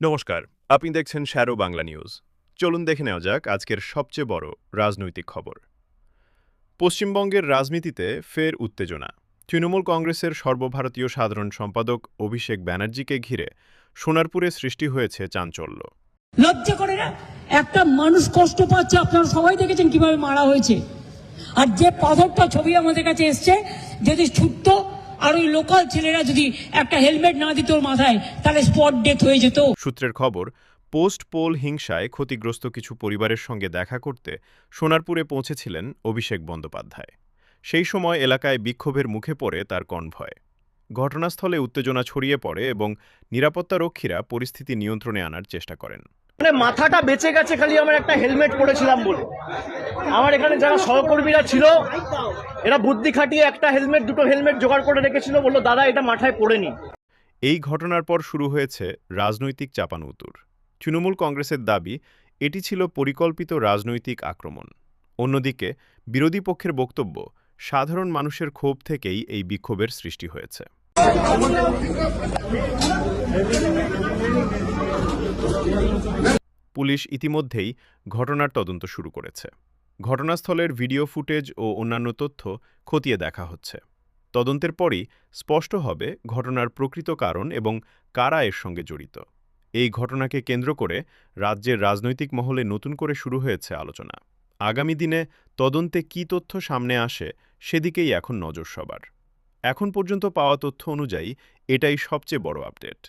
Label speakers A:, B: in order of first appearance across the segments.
A: নমস্কার, আপনি দেখছেন শ্যাডো বাংলা নিউজ। চলুন দেখে নেওয়া যাক আজকের সবচেয়ে বড় রাজনৈতিক খবর। পশ্চিমবঙ্গের রাজনীতিতে ফের উত্তেজনা। তৃণমূল কংগ্রেসের সর্বভারতীয় সাধারণ সম্পাদক অভিষেক ব্যানার্জিকে ঘিরে সোনারপুরে সৃষ্টি হয়েছে চাঞ্চল্য।
B: লজ্জা করে না? একটা মানুষ কষ্ট পাচ্ছে, আপনারা সবাই দেখেছেন কিভাবে মারা হয়েছে। আর যে পাথরটা ছবি আমাদের কাছে এসছে, যদি ছুটতো আর ওই লোকাল ছেলেরা যদি একটা হেলমেট না দিত ওর মাথায়, তাহলে স্পট ডেথ হয়ে যেত।
A: সূত্রের খবর, পোস্ট পোল হিংসায় ক্ষতিগ্রস্ত কিছু পরিবারের সঙ্গে দেখা করতে সোনারপুরে পৌঁছেছিলেন অভিষেক বন্দ্যোপাধ্যায়। সেই সময় এলাকায় বিক্ষোভের মুখে পড়ে তার কনভয়। ঘটনাস্থলে উত্তেজনা ছড়িয়ে পড়ে এবং নিরাপত্তারক্ষীরা পরিস্থিতি নিয়ন্ত্রণে আনার চেষ্টা করেন।
C: মানে মাথাটা বেঁচে গেছে খালি আমার একটা হেলমেট পরেছিলাম বলে। আমার এখানে যারা সহকর্মীরা ছিল এরা বুদ্ধি খাটিয়ে একটা হেলমেট দুটো হেলমেট জোগাড় করে রেখেছিল, বললো দাদা এটা মাথায় পড়েনি।
A: এই ঘটনার পর শুরু হয়েছে রাজনৈতিক চাপানউতোর। তৃণমূল কংগ্রেসের দাবি এটি ছিল পরিকল্পিত রাজনৈতিক আক্রমণ। অন্যদিকে বিরোধী পক্ষের বক্তব্য, সাধারণ মানুষের ক্ষোভ থেকেই এই বিক্ষোভের সৃষ্টি হয়েছে। পুলিশ ইতিমধ্যেই ঘটনার তদন্ত শুরু করেছে। ঘটনাস্থলের ভিডিও ফুটেজ ও অন্যান্য তথ্য খতিয়ে দেখা হচ্ছে। তদন্তের পরই স্পষ্ট হবে ঘটনার প্রকৃত কারণ এবং কারা এর সঙ্গে জড়িত। এই ঘটনাকে কেন্দ্র করে রাজ্যের রাজনৈতিক মহলে নতুন করে শুরু হয়েছে আলোচনা। আগামী দিনে তদন্তে কী তথ্য সামনে আসে সেদিকেই এখন নজর সবার। এখন পর্যন্ত পাওয়া তথ্য অনুযায়ী এটাই সবচেয়ে বড় আপডেট।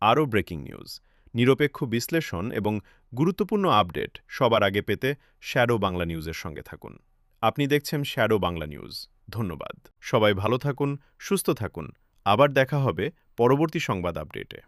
A: আরও ব্রেকিং নিউজ, নিরপেক্ষ বিশ্লেষণ এবং গুরুত্বপূর্ণ আপডেট সবার আগে পেতে শ্যাডো বাংলা নিউজের সঙ্গে থাকুন। আপনি দেখছেন শ্যাডো বাংলা নিউজ। ধন্যবাদ। সবাই ভালো থাকুন, সুস্থ থাকুন। আবার দেখা হবে পরবর্তী সংবাদ আপডেটে।